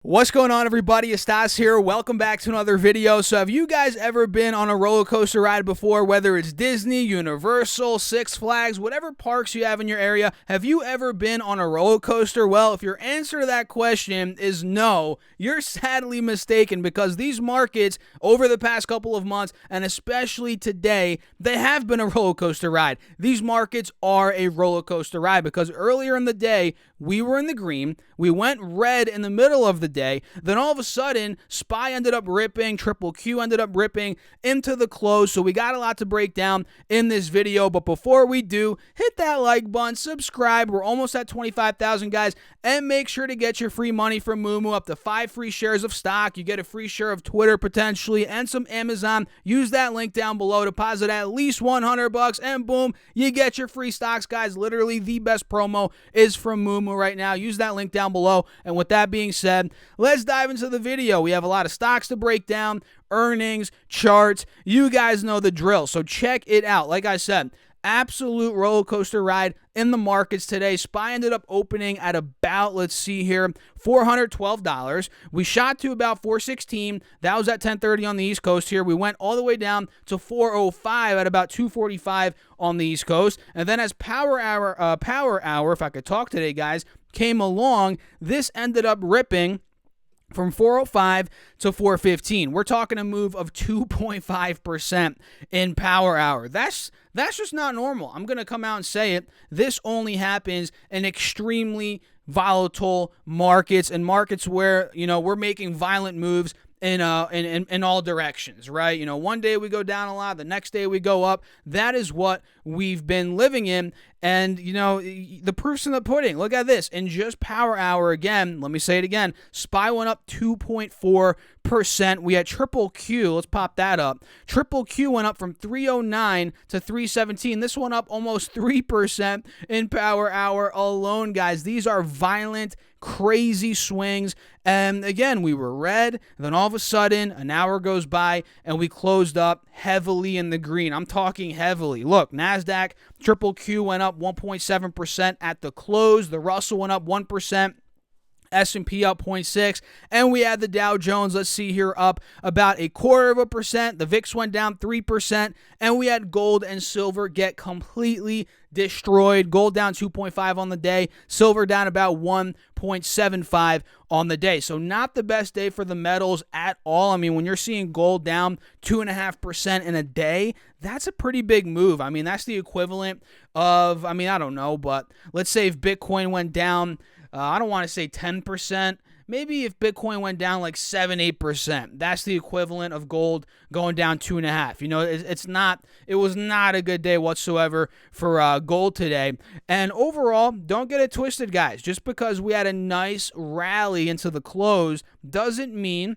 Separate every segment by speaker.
Speaker 1: What's going on, everybody? It's Stas here. Welcome back to another video. So have you guys ever been on a roller coaster ride before, whether it's Disney, Universal, Six Flags, whatever parks you have in your area? Have you ever been on a roller coaster? Well, if your answer to that question is no, you're sadly mistaken, because these markets over the past couple of months, and especially today, they have been a roller coaster ride. These markets are a roller coaster ride because earlier in the day, we were in the green. We went red in the middle of the day. Then all of a sudden, SPY ended up ripping, Triple Q ended up ripping into the close. So we got a lot to break down in this video. But before we do, hit that like button, subscribe. We're almost at 25,000 guys. And make sure to get your free money from Moomoo, up to 5 free shares of stock. You get a free share of Twitter potentially and some Amazon. Use that link down below. Deposit at least $100 and boom, you get your free stocks, guys. Literally the best promo is from Moomoo right now. Use that link down below. And with that being said, let's dive into the video. We have a lot of stocks to break down, earnings, charts. You guys know the drill. So check it out. Like I said, absolute roller coaster ride in the markets today. SPY ended up opening at about, let's see here, $412. We shot to about $416. That was at 10:30 on the East Coast here. We went all the way down to $405 at about $245 on the East Coast. And then as power hour, if I could talk today, guys, came along, this ended up ripping from 405 to 415. We're talking a move of 2.5% in power hour. That's just not normal. I'm going to come out and say it. This only happens in extremely volatile markets, and markets where, we're making violent moves in all directions, right? One day we go down a lot, the next day we go up. That is what we've been living in. And, the proof's in the pudding. Look at this. In just power hour, again, let me say it again, SPY went up 2.4%. We had Triple Q. Let's pop that up. Triple Q went up from 309 to 317. This went up almost 3% in power hour alone, guys. These are violent, crazy swings. And again, we were red. Then all of a sudden, an hour goes by and we closed up heavily in the green. I'm talking heavily. Look, NASDAQ, Triple Q went up 1.7% at the close. The Russell went up 1%. S&P up 0.6, and we had the Dow Jones, let's see here, up about 0.25%. The VIX went down 3%, and we had gold and silver get completely destroyed. Gold down 2.5 on the day, silver down about 1.75 on the day. So not the best day for the metals at all. I mean, when you're seeing gold down 2.5% in a day, that's a pretty big move. I mean, that's the equivalent of, I don't know, but let's say if Bitcoin went down, I don't want to say 10%. Maybe if Bitcoin went down like 7-8%, that's the equivalent of gold going down 2.5. It was not a good day whatsoever for gold today. And overall, don't get it twisted, guys. Just because we had a nice rally into the close doesn't mean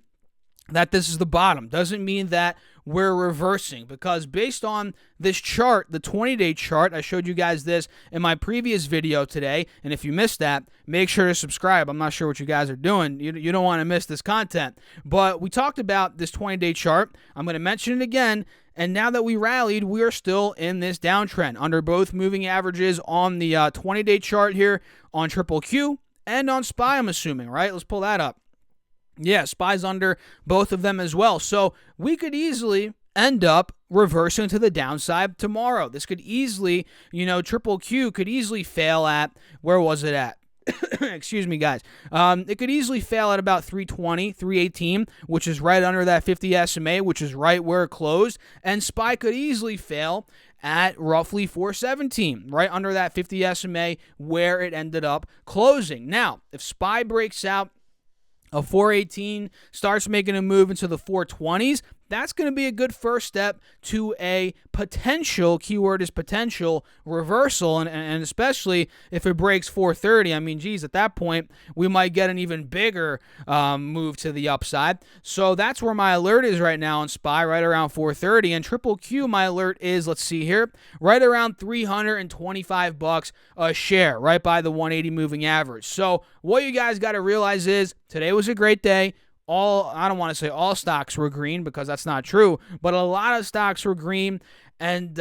Speaker 1: that this is the bottom. Doesn't mean that we're reversing, because based on this chart, the 20-day chart, I showed you guys this in my previous video today, and if you missed that, make sure to subscribe. I'm not sure what you guys are doing. You don't want to miss this content. But we talked about this 20-day chart. I'm going to mention it again. And now that we rallied, we are still in this downtrend under both moving averages on the 20-day chart here on Triple Q and on SPY, I'm assuming, right? Let's pull that up. Yeah, SPY's under both of them as well. So we could easily end up reversing to the downside tomorrow. This could easily, Triple Q could easily fail at, where was it at? Excuse me, guys. It could easily fail at about 320, 318, which is right under that 50 SMA, which is right where it closed. And SPY could easily fail at roughly 417, right under that 50 SMA where it ended up closing. Now, if SPY breaks out a 418, starts making a move into the 420s, that's going to be a good first step to a potential, keyword is potential, reversal, and especially if it breaks 430. I mean, geez, at that point, we might get an even bigger move to the upside. So that's where my alert is right now on SPY, right around 430. And Triple Q, my alert is, let's see here, right around $325 a share, right by the 180 moving average. So what you guys got to realize is today was a great day. I don't want to say all stocks were green, because that's not true, but a lot of stocks were green, and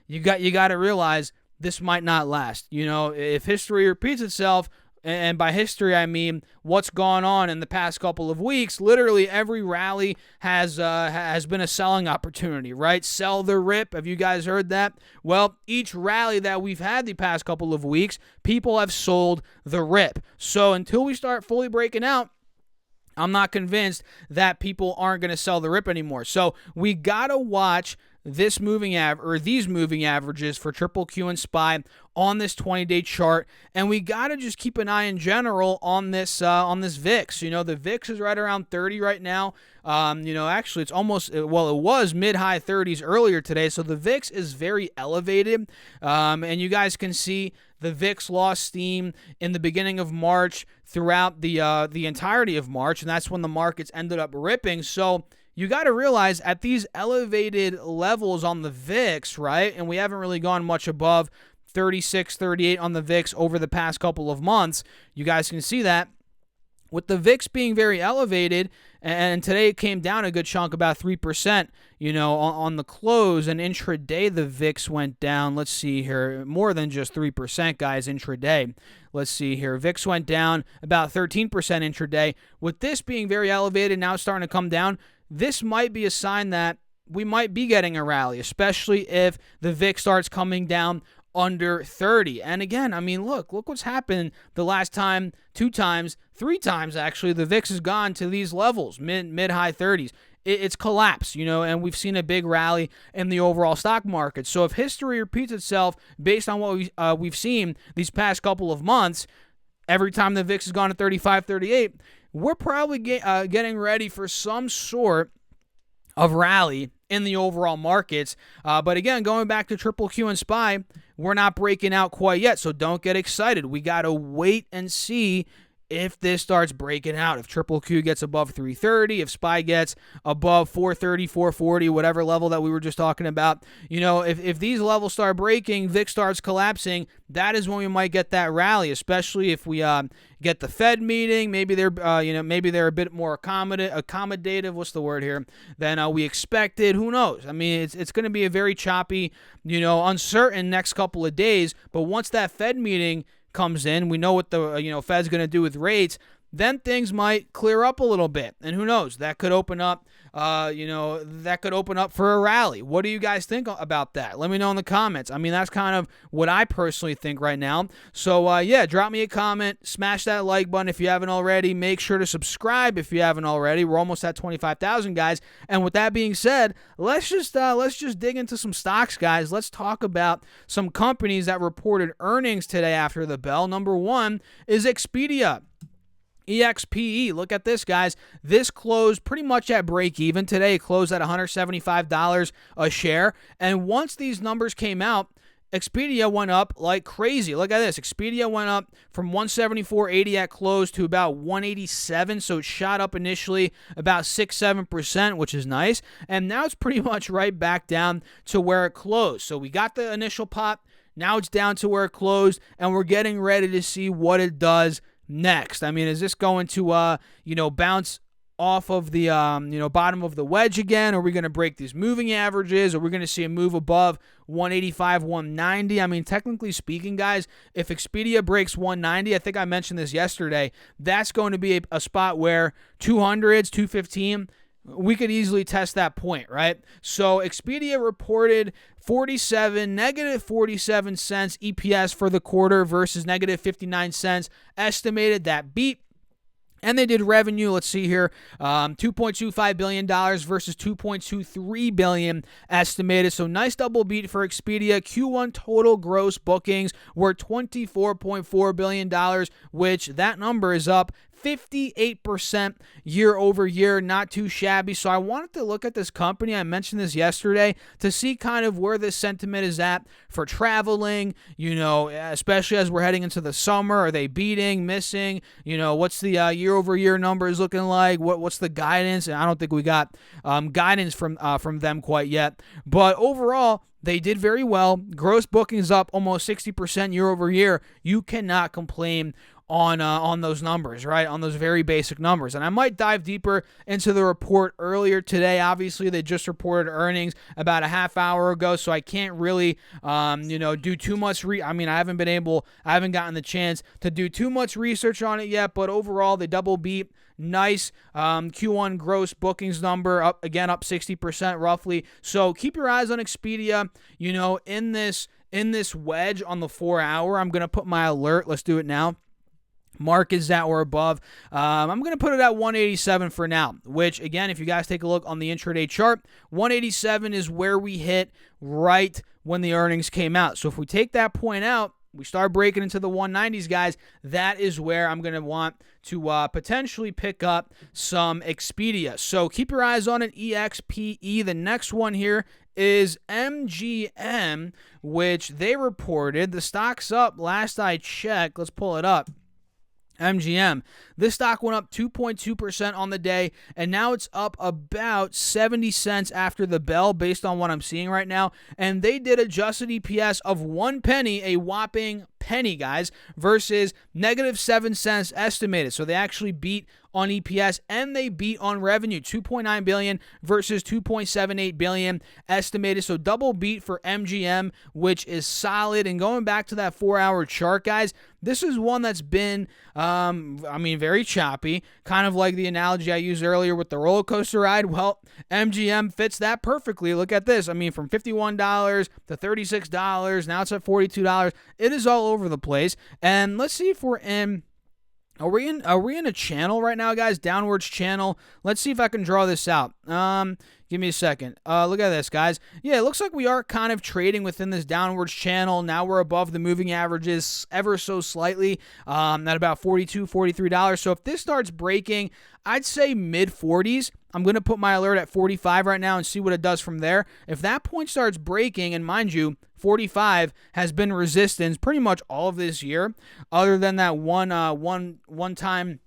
Speaker 1: you got to realize this might not last. If history repeats itself, And by history, I mean what's gone on in the past couple of weeks. Literally every rally has been a selling opportunity, right? Sell the rip. Have you guys heard that? Well, each rally that we've had the past couple of weeks, people have sold the rip. So until we start fully breaking out, I'm not convinced that people aren't going to sell the rip anymore. So we got to watch these moving averages for Triple Q and SPY on this 20-day chart, and we got to just keep an eye in general on this VIX. You know, the VIX is right around 30 right now. Actually, it's almost, well, it was mid-high 30s earlier today, so the VIX is very elevated, and you guys can see the VIX lost steam in the beginning of March throughout the entirety of March, and that's when the markets ended up ripping. So you got to realize at these elevated levels on the VIX, right, and we haven't really gone much above 36, 38 on the VIX over the past couple of months. You guys can see that. With the VIX being very elevated, and today it came down a good chunk, about 3%, on the close, and intraday the VIX went down. Let's see here, more than just 3%, guys, intraday. Let's see here, VIX went down about 13% intraday. With this being very elevated, now it's starting to come down, this might be a sign that we might be getting a rally, especially if the VIX starts coming down under 30. And again, I mean, look what's happened the last time, 2 times, 3 times actually, the VIX has gone to these levels, mid-high 30s. It's collapsed, and we've seen a big rally in the overall stock market. So if history repeats itself based on what we've seen these past couple of months, every time the VIX has gone to 35, 38, we're probably getting ready for some sort of rally in the overall markets. But again, going back to Triple Q and SPY, we're not breaking out quite yet, so don't get excited. We got to wait and see if this starts breaking out. If Triple Q gets above 330, if SPY gets above 430, 440, whatever level that we were just talking about, if these levels start breaking, VIX starts collapsing, that is when we might get that rally, especially if we get the Fed meeting. Maybe they're a bit more accommodative. What's the word here? Than we expected. Who knows? I mean, it's going to be a very choppy, uncertain next couple of days. But once that Fed meeting comes in, we know what the Fed's going to do with rates, then things might clear up a little bit, and who knows, that could open up for a rally. What do you guys think about that? Let me know in the comments. I mean, that's kind of what I personally think right now. So drop me a comment, smash that like button if you haven't already. Make sure to subscribe if you haven't already. We're almost at 25,000 guys. And with that being said, let's just dig into some stocks, guys. Let's talk about some companies that reported earnings today after the bell. Number 1 is Expedia. EXPE, look at this, guys. This closed pretty much at break even today. It closed at $175 a share. And once these numbers came out, Expedia went up like crazy. Look at this. Expedia went up from 174.80 at close to about 187. So it shot up initially about 6-7%, which is nice. And now it's pretty much right back down to where it closed. So we got the initial pop. Now it's down to where it closed, and we're getting ready to see what it does next. I mean, is this going to, bounce off of the, bottom of the wedge again? Are we going to break these moving averages? Are we going to see a move above 185, 190? I mean, technically speaking, guys, if Expedia breaks 190, I think I mentioned this yesterday, that's going to be a spot where 200s, 215, we could easily test that point, right? So Expedia reported negative 47 cents EPS for the quarter versus negative 59 cents estimated. That beat. And they did revenue, let's see here, $2.25 billion versus $2.23 billion estimated. So nice double beat for Expedia. Q1 total gross bookings were $24.4 billion, which that number is up 58% year over year. Not too shabby. So I wanted to look at this company. I mentioned this yesterday to see kind of where this sentiment is at for traveling, especially as we're heading into the summer. Are they beating, missing? What's the year over year numbers looking like? What's the guidance? And I don't think we got guidance from them quite yet. But overall, they did very well. Gross bookings up almost 60% year over year. You cannot complain on those numbers, right? On those very basic numbers. And I might dive deeper into the report earlier today. Obviously, they just reported earnings about a half hour ago, so I can't really, do too much. I haven't gotten the chance to do too much research on it yet, but overall, they double beat. Nice Q1 gross bookings number, up 60% roughly. So keep your eyes on Expedia. In this wedge on the 4 hour, I'm going to put my alert. Let's do it now. Markets that were above. I'm going to put it at 187 for now, which, again, if you guys take a look on the intraday chart, 187 is where we hit right when the earnings came out. So if we take that point out, we start breaking into the 190s, guys. That is where I'm going to want to potentially pick up some Expedia. So keep your eyes on it, EXPE. The next one here is MGM, which they reported. The stock's up last I checked. Let's pull it up. MGM. This stock went up 2.2% on the day, and now it's up about 70 cents after the bell based on what I'm seeing right now. And they did adjusted EPS of 1 penny, a whopping penny, guys, versus -7 cents estimated. So they actually beat on EPS, and they beat on revenue, $2.9 billion versus $2.78 billion estimated. So double beat for MGM, which is solid. And going back to that 4 hour chart, guys, this is one that's been, very choppy, kind of like the analogy I used earlier with the roller coaster ride. Well, MGM fits that perfectly. Look at this. From $51 to $36, now it's at $42. It is all over the place. And let's see if we're in. Are we in a channel right now, guys? Downwards channel. Let's see if I can draw this out. Give me a second. Look at this, guys. Yeah, it looks like we are kind of trading within this downwards channel. Now we're above the moving averages ever so slightly, at about $42, $43. So if this starts breaking, I'd say mid-40s. I'm going to put my alert at 45 right now and see what it does from there. If that point starts breaking, and mind you, 45 has been resistance pretty much all of this year, other than that one time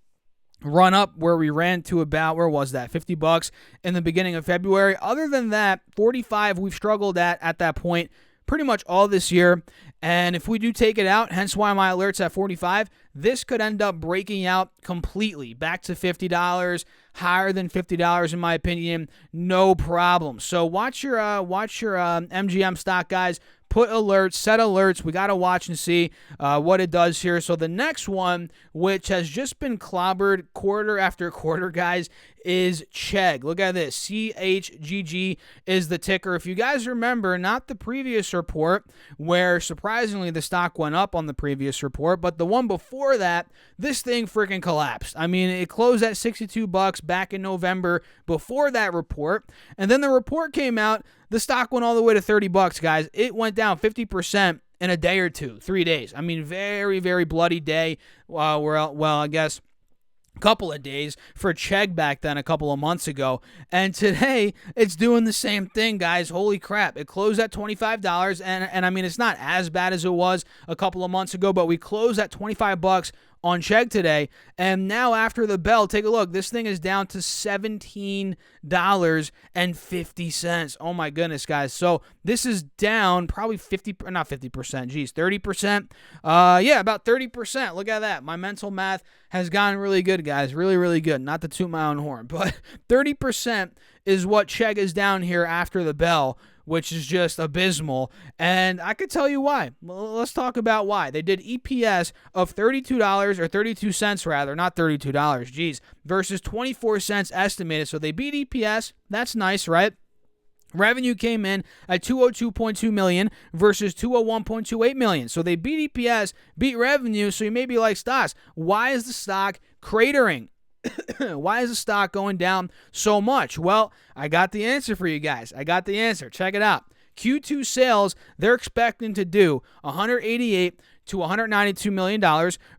Speaker 1: run up where we ran to about, where was that, $50 in the beginning of February. Other than that, 45 we've struggled at that point pretty much all this year. And if we do take it out, hence why my alert's at 45, this could end up breaking out completely back to $50, higher than $50 in my opinion, no problem. So watch your MGM stock, guys. Put alerts, set alerts. We got to watch and see what it does here. So the next one, which has just been clobbered quarter after quarter, guys, is Chegg. Look at this. CHGG is the ticker. If you guys remember, not the previous report where surprisingly the stock went up on the previous report, but the one before that, this thing freaking collapsed. It closed at $62 back in November before that report, and then the report came out. The stock went all the way to $30, guys. It went down 50% in a day or two, 3 days. Very, very bloody day. I guess a couple of days for Chegg back then a couple of months ago. And today, it's doing the same thing, guys. Holy crap. It closed at $25, and it's not as bad as it was a couple of months ago, but we closed at $25 on Chegg today, and now after the bell, take a look. This thing is down to $17.50. Oh my goodness, guys. So this is down probably 30%. About 30%. Look at that. My mental math has gotten really good, guys. Really, really good. Not to toot my own horn, but 30% is what Chegg is down here after the bell, which is just abysmal. And I could tell you why. Well, let's talk about why. They did EPS of $32, or 32 cents rather, not $32, versus 24 cents estimated. So they beat EPS. That's nice, right? Revenue came in at $202.2 million versus $201.28 million. So they beat EPS, beat revenue. So you may be like, Stas, why is the stock cratering? Why is the stock going down so much? Well, I got the answer for you guys. Check it out. Q2 sales, they're expecting to do $188 to $192 million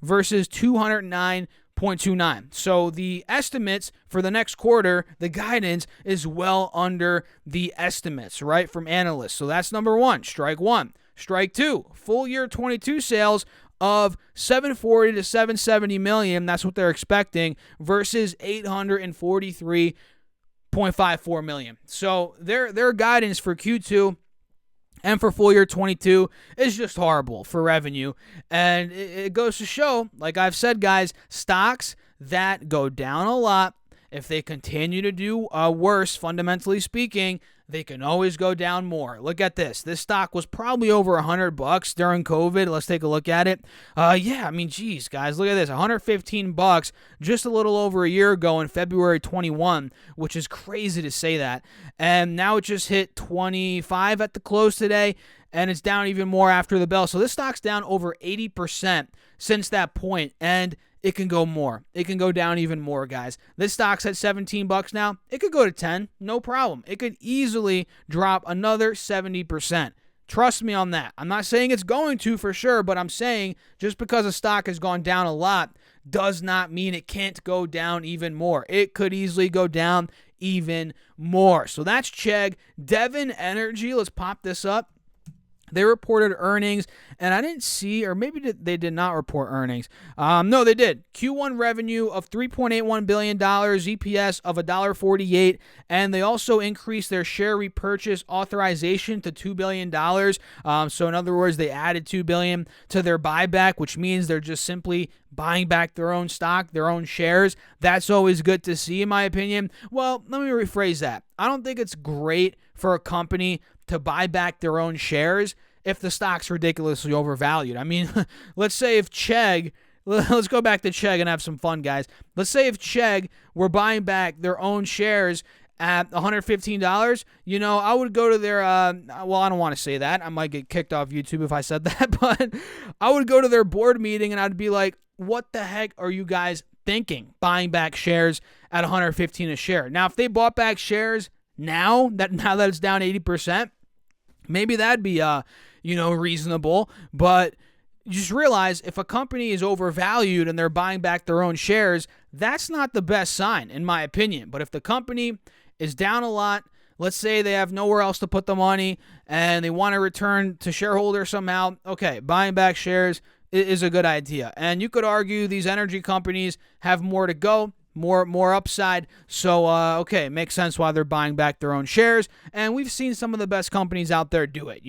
Speaker 1: versus $209.29. So the estimates for the next quarter, the guidance is well under the estimates, right, from analysts. So that's number one, strike one. Strike two, full year 22 sales of $740 to $770 million. That's what they're expecting versus $843.54 million. So their guidance for Q2 And for full year 22, it's just horrible for revenue. And it goes to show, like I've said, guys, stocks that go down a lot, if they continue to do worse, fundamentally speaking, they can always go down more. Look at this. This stock was probably over $100 during COVID. Let's take a look at it. Yeah, I mean, geez, guys, look at this. $115 just a little over a year ago in February 21, which is crazy to say that. And now it just hit 25 at the close today, and it's down even more after the bell. So this stock's down over 80% since that point, and it can go more. It can go down even more, guys. This stock's at $17 now. It could go to 10, no problem. It could easily drop another 70%. Trust me on that. I'm not saying it's going to for sure, but I'm saying just because a stock has gone down a lot does not mean it can't go down even more. It could easily go down even more. So that's Chegg. Devon Energy, let's pop this up. They reported earnings, and I didn't see, or maybe they did not report earnings. No, they did. Q1 revenue of $3.81 billion, EPS of $1.48, and they also increased their share repurchase authorization to $2 billion. So in other words, they added $2 billion to their buyback, which means they're just simply buying back their own stock, their own shares. That's always good to see, in my opinion. Well, let me rephrase that. I don't think it's great for a company to buy back their own shares if the stock's ridiculously overvalued. I mean, let's say if Chegg, let's go back to Chegg and have some fun, guys. Let's say if Chegg were buying back their own shares at $115, I would go to their, well, I don't want to say that. I might get kicked off YouTube if I said that, but I would go to their board meeting and I'd be like, what the heck are you guys thinking buying back shares at $115 a share? Now, if they bought back shares now that it's down 80%, maybe that'd be reasonable. But just realize if a company is overvalued and they're buying back their own shares, that's not the best sign, in my opinion. But if the company is down a lot, let's say they have nowhere else to put the money and they want to return to shareholders somehow, okay, buying back shares is a good idea. And you could argue these energy companies have more to go, more upside. So, okay, it makes sense why they're buying back their own shares. And we've seen some of the best companies out there do it.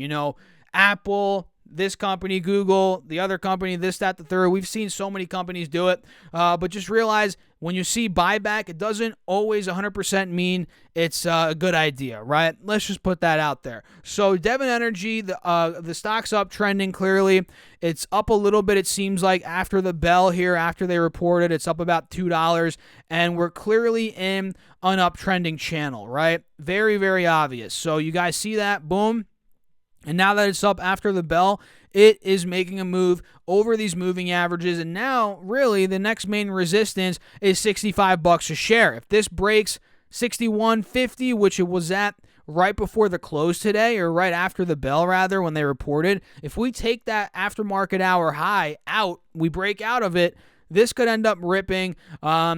Speaker 1: Apple, this company, Google, the other company, this, that, the third. We've seen so many companies do it. But just realize when you see buyback, it doesn't always 100% mean it's a good idea, right? Let's just put that out there. So Devon Energy, the stock's up, trending clearly. It's up a little bit, it seems like, after the bell here, after they reported. It's up about $2, and we're clearly in an uptrending channel, right? Very, very obvious. So you guys see that? Boom. And now that it's up after the bell, it is making a move over these moving averages. And now, really, the next main resistance is $65 a share. If this breaks $61.50, which it was at right before the close today, or right after the bell, rather, when they reported, if we take that aftermarket hour high out, we break out of it, this could end up ripping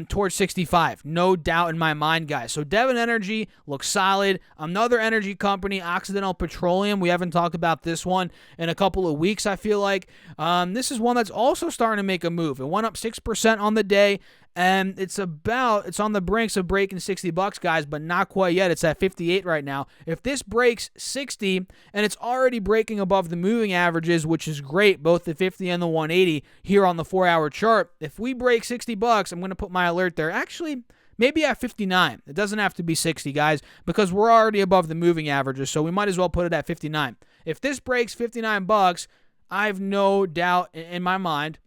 Speaker 1: towards 65. No doubt in my mind, guys. So Devon Energy looks solid. Another energy company, Occidental Petroleum. We haven't talked about this one in a couple of weeks, I feel like. This is one that's also starting to make a move. It went up 6% on the day, and it's on the brinks of breaking $60, guys, but not quite yet. It's at 58 right now. If this breaks 60, and it's already breaking above the moving averages, which is great, both the 50 and the 180 here on the 4-hour chart. If we break $60, I'm going to put my alert there. Actually, maybe at 59. It doesn't have to be 60, guys, because we're already above the moving averages, so we might as well put it at 59. If this breaks $59, I have no doubt in my mind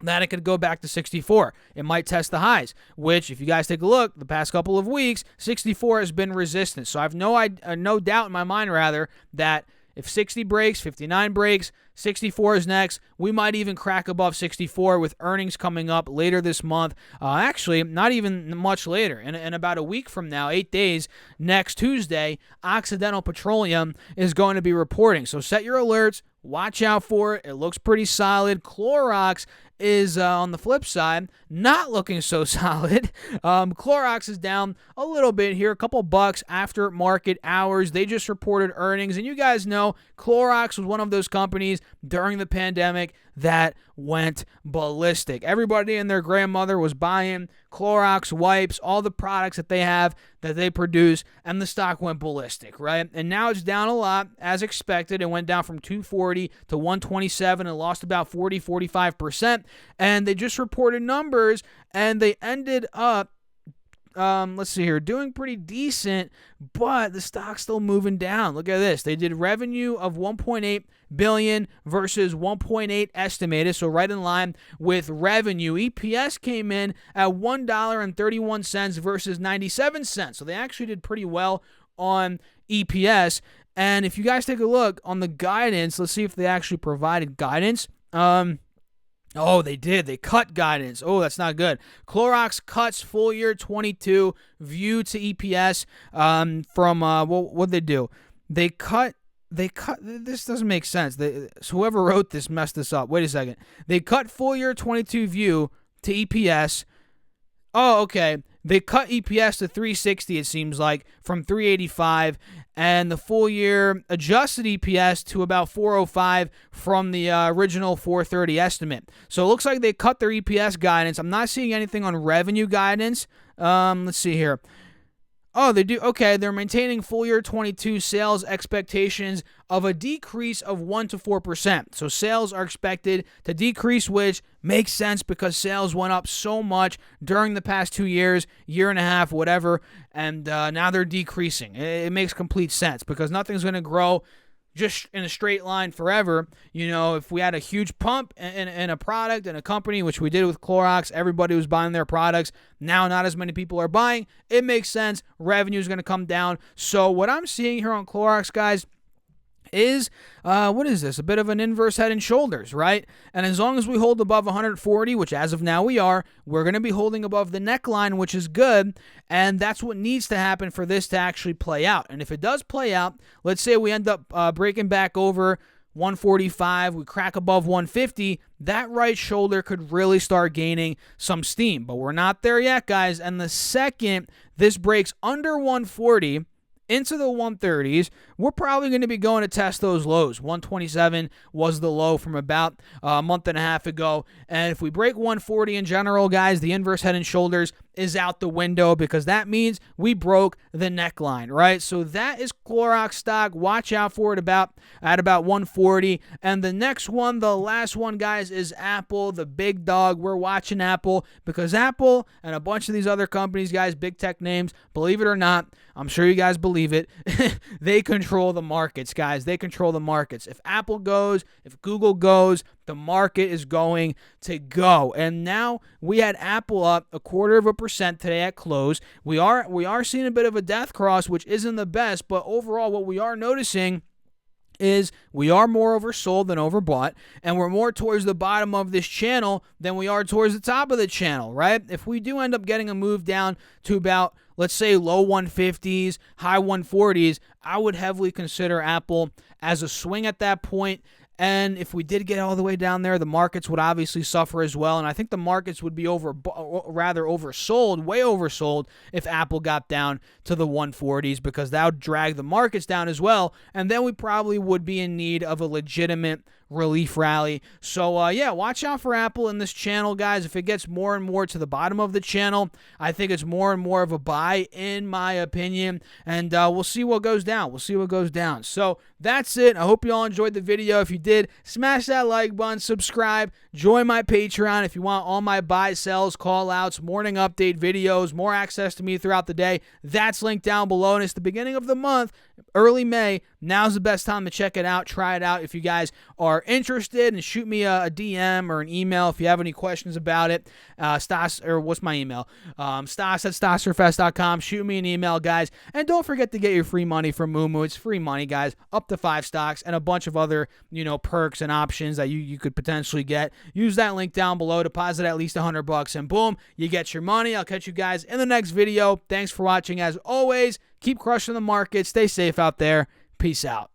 Speaker 1: that it could go back to 64. It might test the highs, which, if you guys take a look, the past couple of weeks, 64 has been resistance. So I have no doubt in my mind, rather, that if 60 breaks, 59 breaks, 64 is next. We might even crack above 64 with earnings coming up later this month. Actually, not even much later. In about a week from now, 8 days, next Tuesday, Occidental Petroleum is going to be reporting. So set your alerts. Watch out for it. It looks pretty solid. Clorox is, on the flip side, not looking so solid. Clorox is down a little bit here, a couple bucks after market hours. They just reported earnings, and you guys know Clorox was one of those companies during the pandemic that went ballistic. Everybody and their grandmother was buying Clorox wipes, all the products that they have, that they produce, and the stock went ballistic, right? And now it's down a lot, as expected. It went down from 240 to 127 and lost about 45%. And they just reported numbers, and they ended up let's see here, doing pretty decent, but the stock's still moving down. Look at this. They did revenue of $1.8 billion versus $1.8 estimated, so right in line with revenue. EPS came in at $1.31 versus 97 cents, so they actually did pretty well on EPS. And if you guys take a look on the guidance, let's see if they actually provided guidance. Oh, they did. They cut guidance. Oh, that's not good. Clorox cuts full year 22 view to EPS from what'd they do? They cut. This doesn't make sense. So whoever wrote this messed this up. Wait a second. They cut full year 22 view to EPS. Oh, okay. They cut EPS to 360, it seems like, from 385, and the full year adjusted EPS to about 405 from the original 430 estimate. So it looks like they cut their EPS guidance. I'm not seeing anything on revenue guidance. Let's see here. Oh, they do. Okay, they're maintaining full year 22 sales expectations of a decrease of 1 to 4%. So sales are expected to decrease, which makes sense because sales went up so much during the past 2 years, year and a half, whatever, and now they're decreasing. It makes complete sense because nothing's going to grow just in a straight line forever. You know, if we had a huge pump in a product and a company, which we did with Clorox, everybody was buying their products. Now not as many people are buying. It makes sense. Revenue is going to come down. So what I'm seeing here on Clorox, guys, is, what is this? A bit of an inverse head and shoulders, right? And as long as we hold above 140, which as of now we are, we're going to be holding above the neckline, which is good. And that's what needs to happen for this to actually play out. And if it does play out, let's say we end up breaking back over 145, we crack above 150, that right shoulder could really start gaining some steam. But we're not there yet, guys. And the second this breaks under 140, into the 130s, we're probably going to be going to test those lows. 127 was the low from about a month and a half ago. And if we break 140 in general, guys, the inverse head and shoulders is out the window because that means we broke the neckline, right? So that is Clorox stock. Watch out for it at about 140. And the next one, the last one, guys, is Apple, the big dog. We're watching Apple because Apple and a bunch of these other companies, guys, big tech names, believe it or not, I'm sure you guys believe it, they control the markets, guys. They control the markets. If Apple goes, if Google goes, the market is going to go. And now we had Apple up 0.25% today at close. We are seeing a bit of a death cross, which isn't the best, but overall what we are noticing is we are more oversold than overbought, and we're more towards the bottom of this channel than we are towards the top of the channel, right? If we do end up getting a move down to about, let's say, low 150s, high 140s, I would heavily consider Apple as a swing at that point. And if we did get all the way down there, the markets would obviously suffer as well. And I think the markets would be oversold, way oversold, if Apple got down to the 140s because that would drag the markets down as well. And then we probably would be in need of a legitimate relief rally. So, yeah, watch out for Apple in this channel, guys. If it gets more and more to the bottom of the channel, I think it's more and more of a buy, in my opinion. And we'll see what goes down. We'll see what goes down. So that's it. I hope you all enjoyed the video. If you did, smash that like button, subscribe, join my Patreon if you want all my buy, sells, call outs, morning update videos, more access to me throughout the day. That's linked down below. And it's the beginning of the month, early May. Now's the best time to check it out. Try it out if you guys are interested, and shoot me a DM or an email if you have any questions about it. Stas, or what's my email? Stas@stassurfest.com. Shoot me an email, guys. And don't forget to get your free money from Moomoo. It's free money, guys. Up to 5 stocks and a bunch of other, perks and options that you could potentially get. Use that link down below. Deposit at least $100 and boom, you get your money. I'll catch you guys in the next video. Thanks for watching. As always, keep crushing the market. Stay safe out there. Peace out.